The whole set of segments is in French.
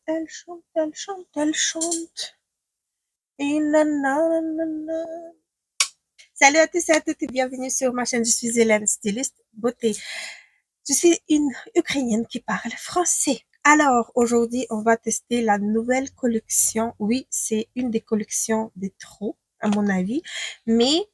elle chante, elle chante, elle chante. Et nanana. Salut à tous et à toutes et bienvenue sur ma chaîne. Je suis Hélène, styliste beauté. Je suis une Ukrainienne qui parle français. Alors, aujourd'hui, on va tester la nouvelle collection. Oui, c'est une des collections des trop, à mon avis. Mais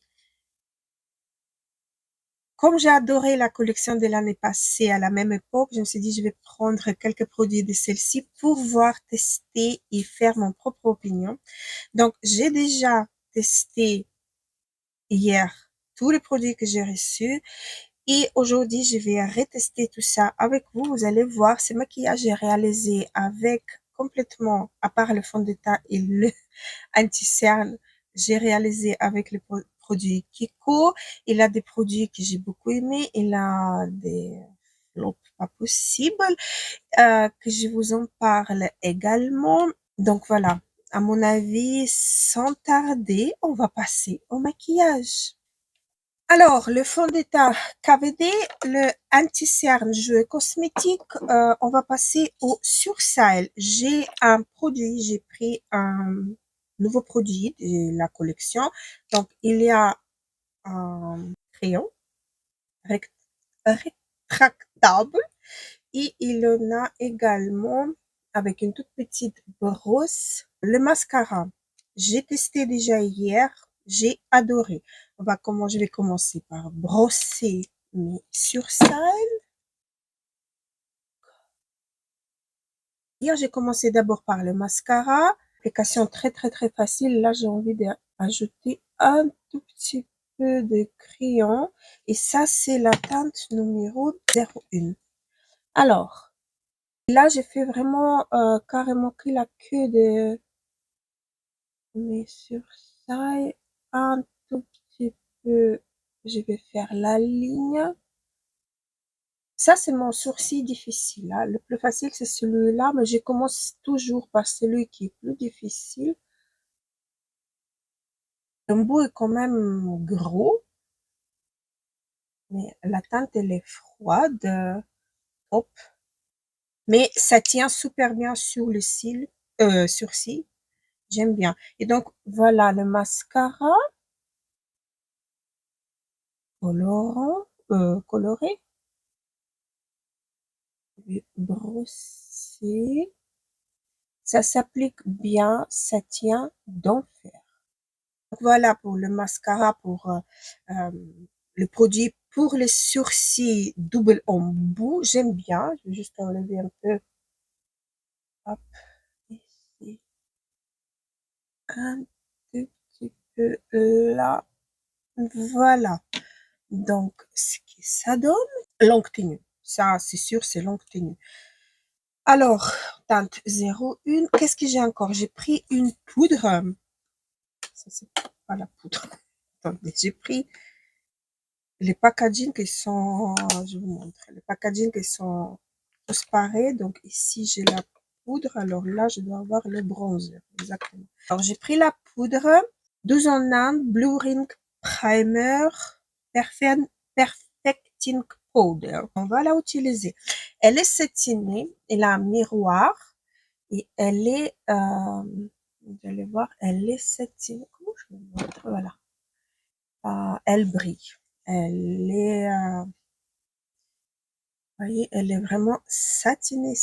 comme j'ai adoré la collection de l'année passée à la même époque, je me suis dit, je vais prendre quelques produits de celle-ci pour voir, tester et faire mon propre opinion. Donc, j'ai déjà testé hier tous les produits que j'ai reçus et aujourd'hui, je vais retester tout ça avec vous. Vous allez voir, ce maquillage est réalisé avec complètement, à part le fond de teint et le anti-cerne, j'ai réalisé avec le produit Kiko. Il a des produits que j'ai beaucoup aimés. Il a des flops pas possibles, que je vous en parle également. Donc voilà, à mon avis, sans tarder, on va passer au maquillage. Alors, le fond de teint KVD, le anti-cerne jeu cosmétique, on va passer au Surstyle. J'ai un produit, j'ai pris un nouveau produit de la collection. Donc, il y a un crayon rétractable et il en a également avec une toute petite brosse le mascara. J'ai testé déjà hier, j'ai adoré. Je vais commencer par brosser mes surcils. Hier, j'ai commencé d'abord par le mascara. Application très facile. Là, j'ai envie d'ajouter un tout petit peu de crayon. Et ça, c'est la teinte numéro 01. Alors, là, j'ai fait vraiment carrément pris la queue de mes surcils. Un tout petit peu, je vais faire la ligne. Ça, c'est mon sourcil difficile, hein. Le plus facile, c'est celui-là, mais je commence toujours par celui qui est plus difficile. Le bout est quand même gros, mais la teinte, elle est froide. Hop. Mais ça tient super bien sur le sourcil. J'aime bien. Et donc, voilà le mascara coloré. Je vais brosser. Ça s'applique bien, ça tient d'enfer. Voilà pour le mascara, pour le produit pour les sourcils double embout. J'aime bien. Je vais juste enlever un peu. Hop, ici. Un tout petit peu là. Voilà. Donc, ce que ça donne, longue tenue. Ça, c'est sûr, c'est longue tenue. Alors, teinte 01. Qu'est-ce que j'ai encore? J'ai pris une poudre. Ça, c'est pas la poudre. Attendez, j'ai pris les packaging qui sont, je vous montre, les packaging qui sont tous pareils. Donc ici, j'ai la poudre. Alors là, je dois avoir le bronzer. Exactement. Alors, j'ai pris la poudre. 12 en 1, Blue Ring Primer, Perfecting Powder. On va la utiliser. Elle est satinée. Elle a un miroir. Et elle est, vous allez voir, elle est satinée. Comment je vous montre? Voilà. Elle brille. Elle est, vous voyez, elle est vraiment satinée,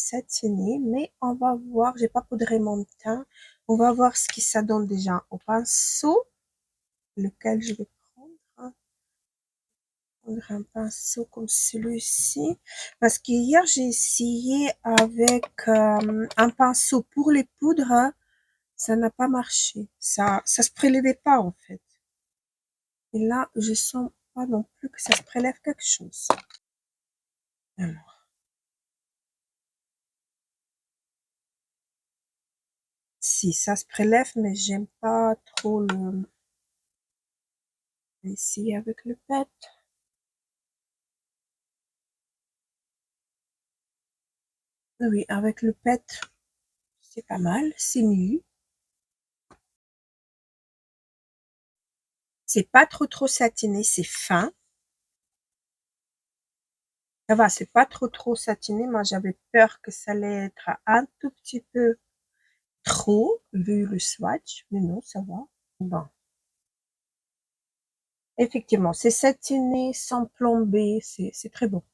mais on va voir, j'ai pas poudré mon teint. On va voir ce que ça donne déjà au pinceau, lequel je vais prendre. Prendre un pinceau comme celui-ci, parce qu'hier j'ai essayé avec un pinceau pour les poudres, ça n'a pas marché. Ça se prélevait pas en fait. Et là, je sens pas non plus que ça se prélève quelque chose. Alors, si ça se prélève, mais j'aime pas trop le. Ici avec le pet. Oui, avec le pet, c'est pas mal, c'est mieux. C'est pas trop satiné, c'est fin. Ça va, c'est pas trop satiné. Moi, j'avais peur que ça allait être un tout petit peu trop, vu le swatch, mais non, ça va. Bon. Effectivement, c'est satiné, sans plomber, c'est très bon.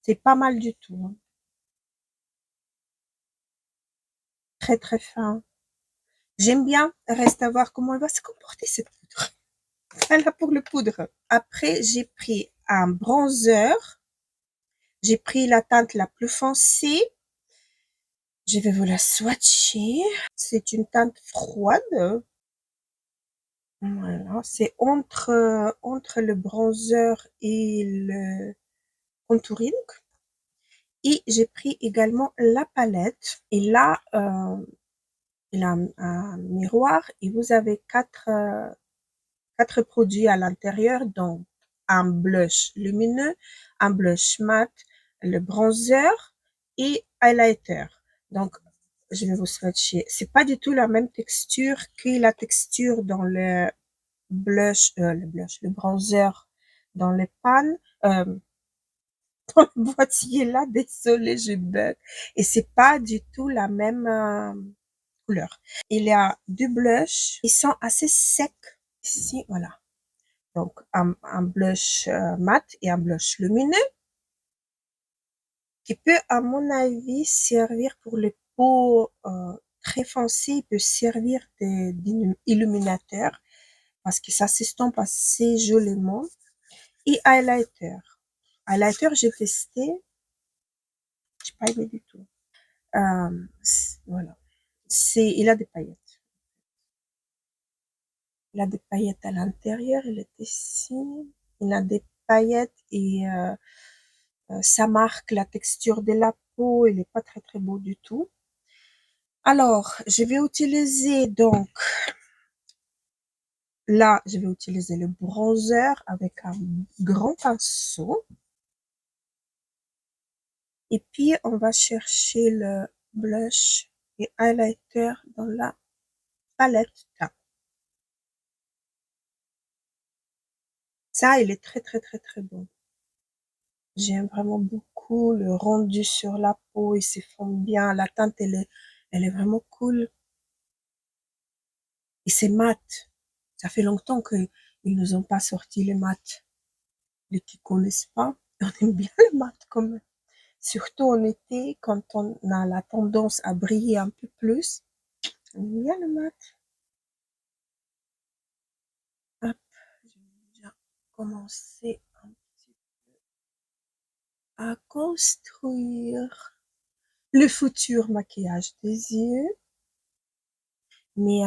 C'est pas mal du tout, hein. Très fin. J'aime bien. Reste à voir comment elle va se comporter, cette poudre. Voilà pour le poudre. Après, j'ai pris un bronzer. J'ai pris la teinte la plus foncée. Je vais vous la swatcher. C'est une teinte froide. Voilà, c'est entre le bronzer et le contouring. Et j'ai pris également la palette. Et là, il a un miroir et vous avez quatre produits à l'intérieur. Donc, un blush lumineux, un blush mat, le bronzer et highlighter. Donc, je vais vous swatcher. C'est pas du tout la même texture que la texture dans le bronzer dans les pannes, dans le boîtier là, désolé, je bug. Et c'est pas du tout la même couleur. Il y a du blush, ils sont assez secs ici, voilà. Donc un blush mat et un blush lumineux qui peut, à mon avis, servir pour les peaux très foncées, il peut servir d'illuminateur parce que ça s'estompe assez joliment. Et highlighter. Highlighter, j'ai testé, j'ai pas aimé du tout. Voilà. Il a des paillettes. Il a des paillettes à l'intérieur, il est ici. Il a des paillettes et ça marque la texture de la peau. Il est pas très beau du tout. Alors, je vais utiliser donc, là, je vais utiliser le bronzer avec un grand pinceau. Et puis, on va chercher le blush et highlighter dans la palette. Ça, il est très bon. J'aime vraiment beaucoup le rendu sur la peau, il se fond bien. La teinte, elle est vraiment cool. Et c'est mat. Ça fait longtemps qu'ils nous ont pas sorti les mats. Les qui connaissent pas, on aime bien les mat quand même. Surtout en été, quand on a la tendance à briller un peu plus. On aime bien le mat. Hop, je vais déjà commencer un petit peu à construire le futur maquillage des yeux. Mais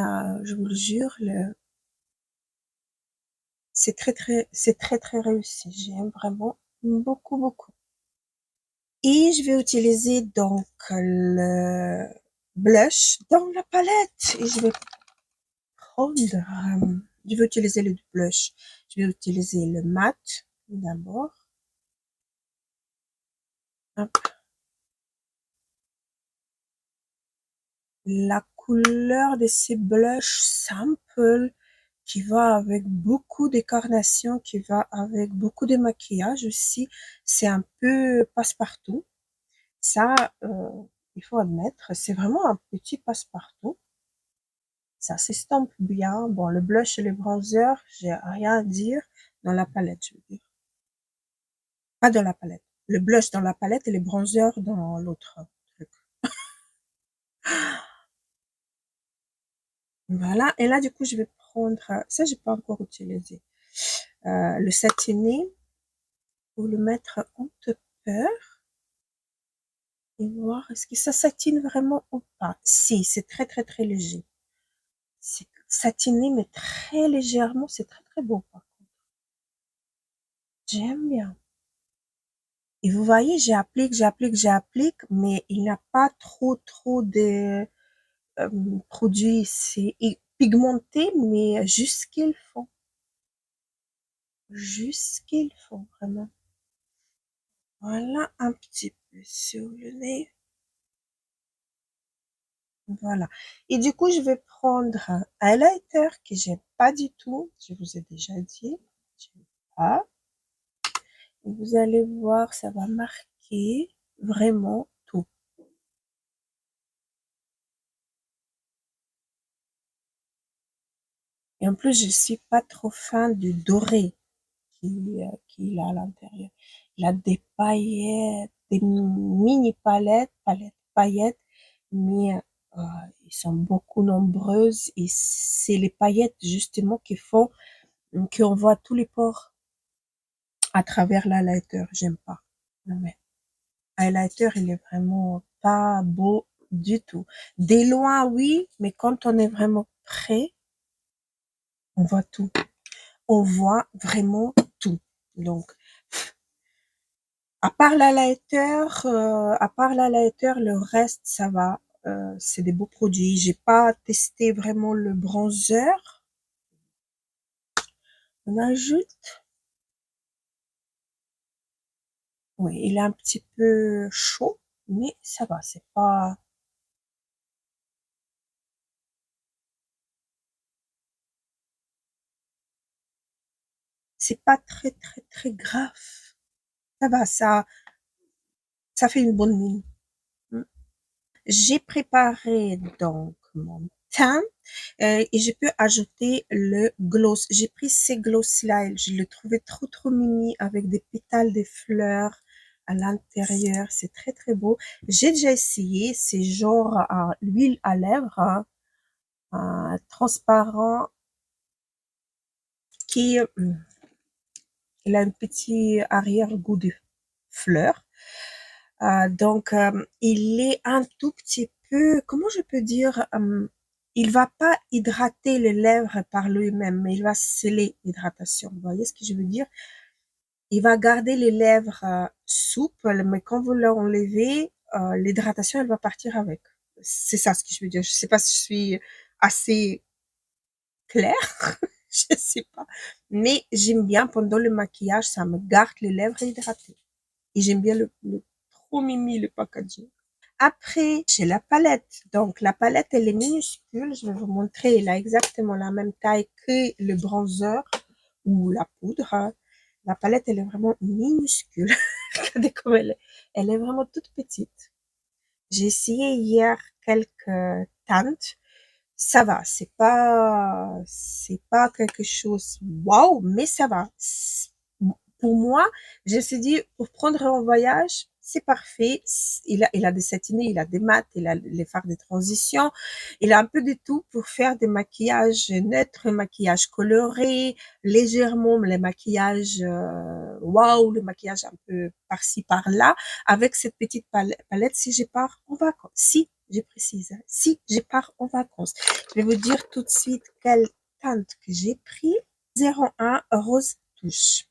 je vous le jure, c'est très réussi. J'aime vraiment beaucoup. Et je vais utiliser donc le blush dans la palette. Et je vais utiliser le blush. Je vais utiliser le mat d'abord. Hop. La couleur de ces blushs simple qui va avec beaucoup de carnation, qui va avec beaucoup de maquillage aussi. C'est un peu passe-partout. Ça, il faut admettre, c'est vraiment un petit passe-partout. Ça s'estompe bien. Bon, le blush et le bronzer, j'ai rien à dire dans la palette, je veux dire. Pas dans la palette. Le blush dans la palette et le bronzer dans l'autre truc. Voilà. Et là, du coup, je vais prendre, ça, j'ai pas encore utilisé, le satiné pour le mettre en topper et voir est-ce que ça satine vraiment ou pas. Si, c'est très léger. C'est satiné, mais très légèrement. C'est très beau, par contre. J'aime bien. Et vous voyez, j'applique, mais il n'y a pas trop de produits. C'est pigmenté, mais juste ce qu'il faut. Juste ce qu'il faut, vraiment. Voilà, un petit peu sur le nez. Voilà. Et du coup, je vais prendre un highlighter que j'aime pas du tout. Je vous ai déjà dit. J'aime pas. Vous allez voir, ça va marquer vraiment tout. Et en plus, je suis pas trop fan du doré qu'il a à l'intérieur. Il a des paillettes, des mini paillettes, mais euh, ils sont beaucoup nombreuses et c'est les paillettes justement qui font qu'on voit tous les pores à travers l'highlighter. J'aime pas. Non, mais highlighter, il est vraiment pas beau du tout. Des loin, oui, mais quand on est vraiment près, on voit tout. On voit vraiment tout. Donc, à part l'highlighter, le reste, ça va. C'est des beaux produits. J'ai pas testé vraiment le bronzer. On ajoute. Oui, il est un petit peu chaud, mais ça va. C'est pas très, très, très grave. Ça va, ça fait une bonne mine. Mm. J'ai préparé donc mon teint et je peux ajouter le gloss. J'ai pris ces gloss-là, je le trouvais trop trop mimi avec des pétales de fleurs à l'intérieur. C'est très très beau. J'ai déjà essayé, c'est genre l'huile à lèvres, hein, transparent qui il a un petit arrière-goût de fleurs. Donc, il est un tout petit peu, comment je peux dire, il va pas hydrater les lèvres par lui-même, mais il va sceller l'hydratation. Vous voyez ce que je veux dire? Il va garder les lèvres souples, mais quand vous l'enlevez, l'hydratation, elle va partir avec. C'est ça ce que je veux dire. Je sais pas si je suis assez claire, je sais pas. Mais j'aime bien pendant le maquillage, ça me garde les lèvres hydratées. Et j'aime bien le trop mimi, le packaging. Après, j'ai la palette. Donc, la palette, elle est minuscule. Je vais vous montrer. Elle a exactement la même taille que le bronzer ou la poudre. La palette, elle est vraiment minuscule. Regardez comme elle est. Elle est vraiment toute petite. J'ai essayé hier quelques teintes. Ça va. C'est pas quelque chose waouh, mais ça va. Pour moi, je me suis dit, pour prendre en voyage, c'est parfait. Il a des satinés, il a des mats, il a les fards de transition. Il a un peu de tout pour faire des maquillages neutres, maquillages colorés, légèrement les maquillages waouh, le maquillage un peu par-ci par-là, avec cette petite palette si je pars en vacances. Si, je précise, si je pars en vacances. Je vais vous dire tout de suite quelle teinte que j'ai pris. 01 rose touche.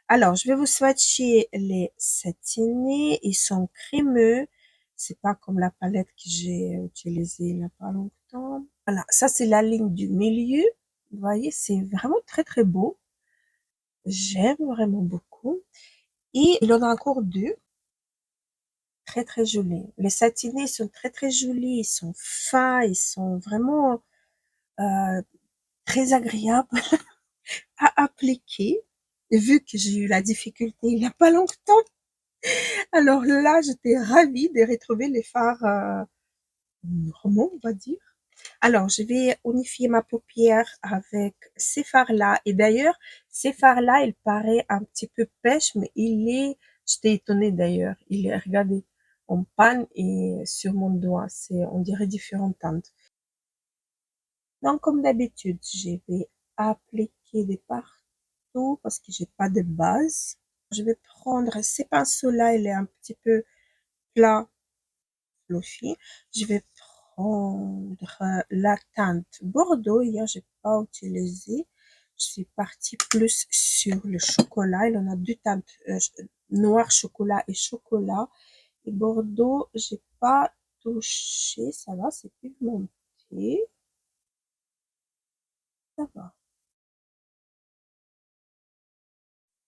Alors, je vais vous swatcher les satinés. Ils sont crémeux. C'est pas comme la palette que j'ai utilisée il n'y a pas longtemps. Voilà, ça c'est la ligne du milieu. Vous voyez, c'est vraiment très très beau. J'aime vraiment beaucoup. Et il en a encore deux, très très jolis. Les satinés sont très très jolis. Ils sont fins. Ils sont vraiment euh, très agréables à appliquer. Vu que j'ai eu la difficulté il n'y a pas longtemps. Alors là, j'étais ravie de retrouver les fards normaux, on va dire. Alors, je vais unifier ma paupière avec ces fards-là. Et d'ailleurs, ces fards-là, il paraît un petit peu pêche, mais j'étais étonnée d'ailleurs. Il est, regardez, en panne et sur mon doigt. On dirait différentes teintes. Donc, comme d'habitude, je vais appliquer de partout parce que j'ai pas de base. Je vais prendre ces pinceaux-là, il est un petit peu plat, fluffy. Je vais prendre la teinte Bordeaux. Hier, j'ai pas utilisé. Je suis partie plus sur le chocolat. Il en a deux teintes, noir chocolat et chocolat. Et Bordeaux, j'ai pas touché. Ça va, c'est pigmenté. Ça va.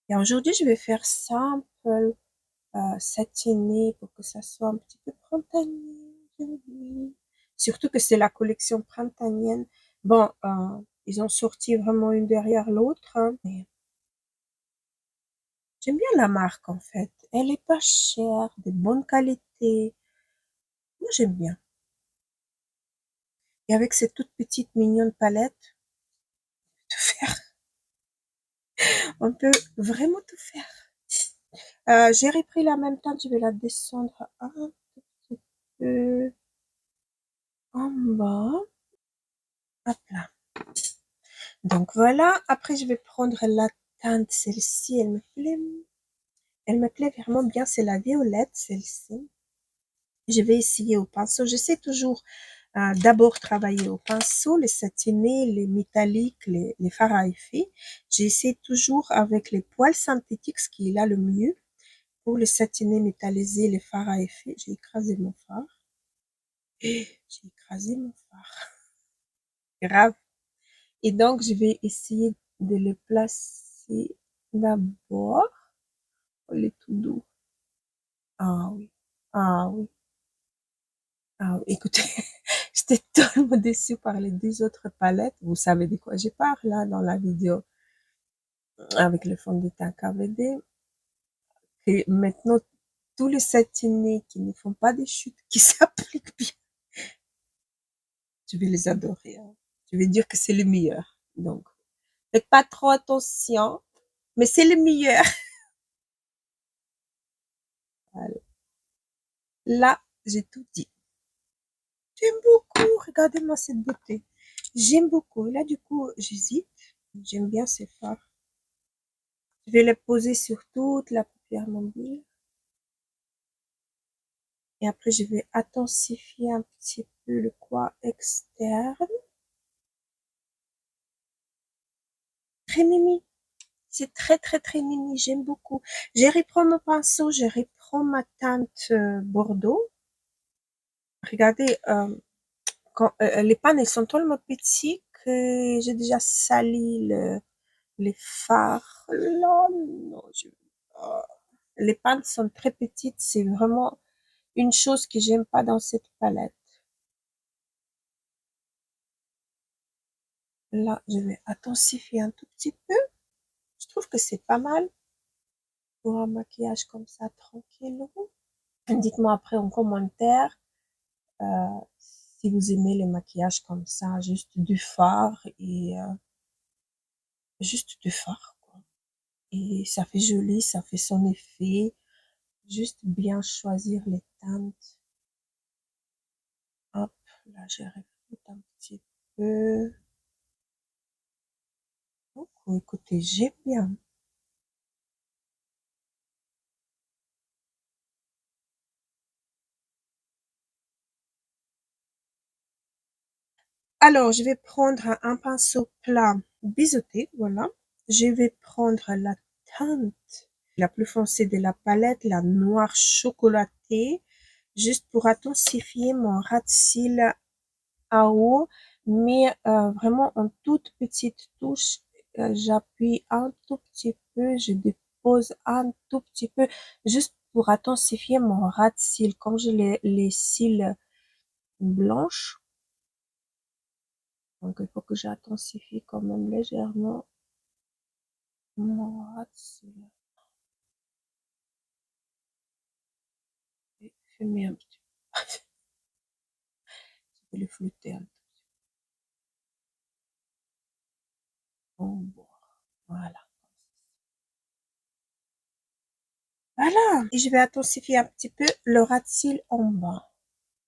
Et aujourd'hui, je vais faire simple, satiné pour que ça soit un petit peu printanier. Aujourd'hui. Surtout que c'est la collection printanienne. Bon, ils ont sorti vraiment une derrière l'autre, hein, mais J'aime bien la marque, en fait. Elle est pas chère, de bonne qualité. Moi, j'aime bien. Et avec cette toute petite mignonne palette, tout faire. On peut vraiment tout faire. J'ai repris la même teinte, je vais la descendre un petit peu en bas. Hop là. Donc voilà. Après, je vais prendre la teinte, celle-ci, elle me plaît. Elle me plaît vraiment bien. C'est la violette, celle-ci. Je vais essayer au pinceau. J'essaie toujours d'abord travailler au pinceau, les satinés, les métalliques, les fards à effet. J'essaie toujours avec les poils synthétiques, ce qui est là le mieux. Pour les satinés métallisés, les fards à effet, j'ai écrasé mon fard. J'ai écrasé mon fard. Grave. Et donc, je vais essayer de le placer d'abord. Oh, il est tout doux. Ah oui. Ah oui. Ah oui. Écoutez, j'étais tellement déçue par les deux autres palettes. Vous savez de quoi je parle là dans la vidéo avec le fond de teint KVD. Et maintenant, tous les satinés qui ne font pas des chutes, qui s'appliquent bien, je vais les adorer, hein. Je vais dire que c'est le meilleur. Donc, faites pas trop attention, mais c'est le meilleur. Voilà. Là, j'ai tout dit. J'aime beaucoup. Regardez-moi cette beauté. J'aime beaucoup. Là, du coup, j'hésite. J'aime bien ces fards. Je vais les poser sur toute la paupière mobile. Et après, je vais intensifier un petit peu le coin externe. Très mimi. C'est très, très, très mimi. J'aime beaucoup. Je reprends mon pinceau. Je reprends ma teinte Bordeaux. Regardez, les pannes, elles sont tellement petites que j'ai déjà sali les fards. Là, non, oh. Les pannes sont très petites. C'est vraiment une chose que j'aime pas dans cette palette. Là, je vais intensifier un tout petit peu. Je trouve que c'est pas mal pour un maquillage comme ça, tranquille. Dites-moi après en commentaire euh, si vous aimez les maquillages comme ça, juste du fard et juste du fard, quoi. Et ça fait joli, ça fait son effet. Juste bien choisir les teintes. Hop, là je rajoute un petit peu. Oh, écoutez, j'aime bien. Alors, je vais prendre un pinceau plat biseauté, voilà. Je vais prendre la teinte la plus foncée de la palette, la noire chocolatée, juste pour intensifier mon ras de cils à haut, mais vraiment en toute petite touche. J'appuie un tout petit peu, je dépose un tout petit peu, juste pour intensifier mon ras de cils. Comme j'ai les cils blanches, donc il faut que j'intensifie quand même légèrement mon ras de cils. Je vais fumer un petit peu. Je vais le flouter un tout petit peu. Voilà. Voilà. Et je vais intensifier un petit peu le ras de cils en bas,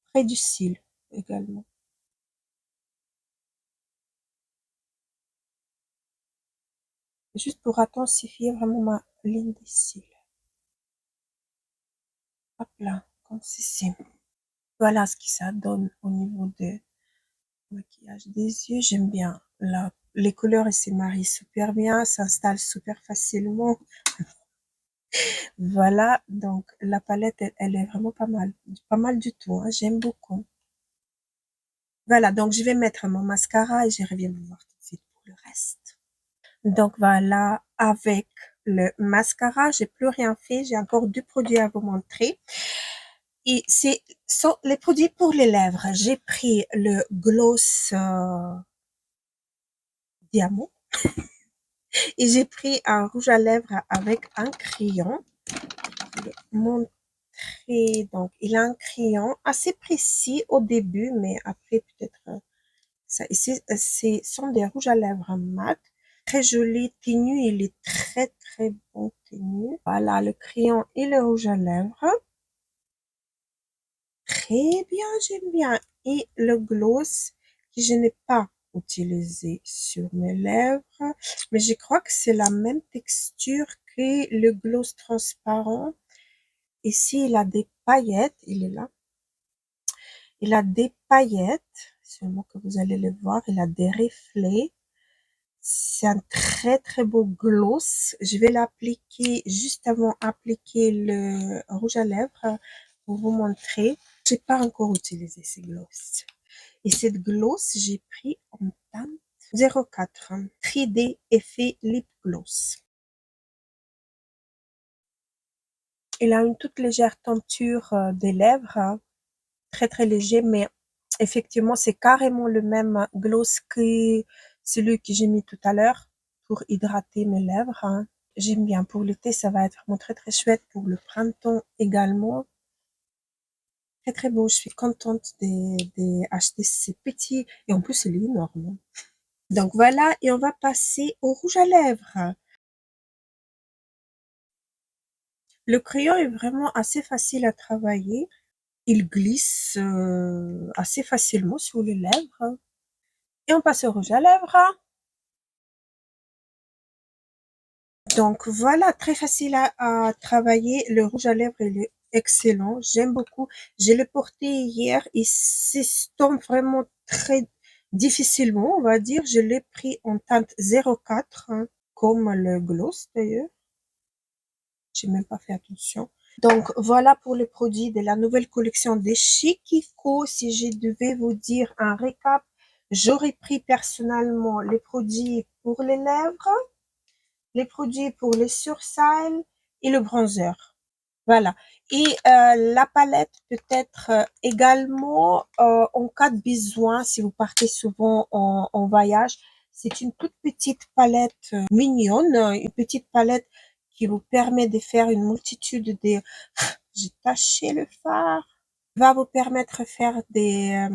près du cil également. Juste pour intensifier vraiment ma ligne des cils. Hop là, comme ceci. Voilà ce que ça donne au niveau du maquillage des yeux. J'aime bien. Là, les couleurs, elles se marient super bien, s'installent super facilement. Voilà, donc la palette, elle est vraiment pas mal. Pas mal du tout, hein. J'aime beaucoup. Voilà, donc je vais mettre mon mascara et je reviens vous voir tout de suite pour le reste. Donc voilà, avec le mascara, j'ai plus rien fait. J'ai encore deux produits à vous montrer. Et c'est sont les produits pour les lèvres. J'ai pris le gloss diamant. Et j'ai pris un rouge à lèvres avec un crayon. Je vais le montrer. Donc, il a un crayon assez précis au début, mais après, peut-être, ça ici, ce sont des rouges à lèvres mat. Très joli, tenu, il est très très bon tenu. Voilà, le crayon et le rouge à lèvres. Très bien, j'aime bien. Et le gloss que je n'ai pas utilisé sur mes lèvres, mais je crois que c'est la même texture que le gloss transparent. Ici, il a des paillettes, il est là. Il a des paillettes, sûrement que vous allez le voir, il a des reflets. C'est un très très beau gloss. Je vais l'appliquer juste avant d'appliquer le rouge à lèvres pour vous montrer. J'ai pas encore utilisé ce gloss. Et cette gloss, j'ai pris en teinte 04 3D Effet Lip Gloss. Il a une toute légère teinture des lèvres, très très léger, mais effectivement, c'est carrément le même gloss que celui que j'ai mis tout à l'heure pour hydrater mes lèvres. J'aime bien. Pour l'été, ça va être vraiment très très chouette. Pour le printemps également. Très très beau. Je suis contente d'acheter ces petits. Et en plus, il est énorme. Donc voilà. Et on va passer au rouge à lèvres. Le crayon est vraiment assez facile à travailler. Il glisse assez facilement sur les lèvres. Et on passe au rouge à lèvres. Donc voilà, très facile à travailler. Le rouge à lèvres, il est excellent. J'aime beaucoup. Je l'ai porté hier. Il s'estompe vraiment très difficilement, on va dire. Je l'ai pris en teinte 04, comme le gloss d'ailleurs. J'ai même pas fait attention. Donc voilà pour les produits de la nouvelle collection des Chic-Kiko. Si je devais vous dire un récap, j'aurais pris personnellement les produits pour les lèvres, les produits pour les surcils et le bronzer. Voilà. Et la palette peut-être également en cas de besoin, si vous partez souvent en voyage. C'est une toute petite palette mignonne, une petite palette qui vous permet de faire une multitude de... J'ai taché le fard. Va vous permettre de faire des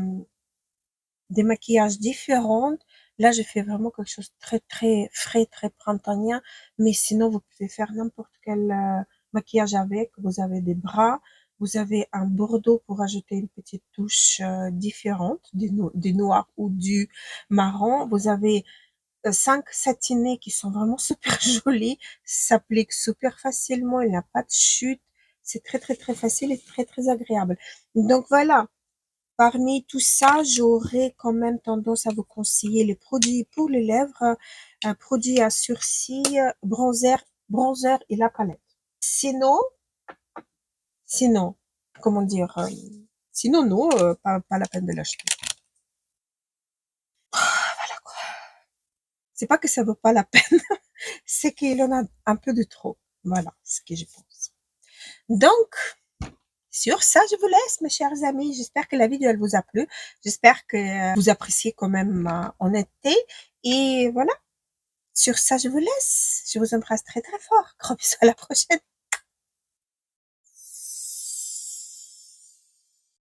maquillages différents. Là, je fais vraiment quelque chose de très, très frais, très printanier. Mais sinon, vous pouvez faire n'importe quel maquillage avec. Vous avez des bras, vous avez un bordeaux pour ajouter une petite touche différente, du noir ou du marron. Vous avez 5 satinés qui sont vraiment super jolis. Ça s'applique super facilement. Il n'y a pas de chute. C'est très, très, très facile et très, très agréable. Donc voilà. Parmi tout ça, j'aurais quand même tendance à vous conseiller les produits pour les lèvres, un produit à sursis, bronzer et la palette. Sinon, sinon, comment dire, sinon non, pas la peine de l'acheter. Voilà quoi. C'est pas que ça vaut pas la peine, c'est qu'il en a un peu de trop. Voilà ce que je pense. Donc, sur ça, je vous laisse, mes chers amis. J'espère que la vidéo, elle vous a plu. J'espère que vous appréciez quand même ma honnêteté. Et voilà. Sur ça, je vous laisse. Je vous embrasse très très fort. Gros bisous, à la prochaine.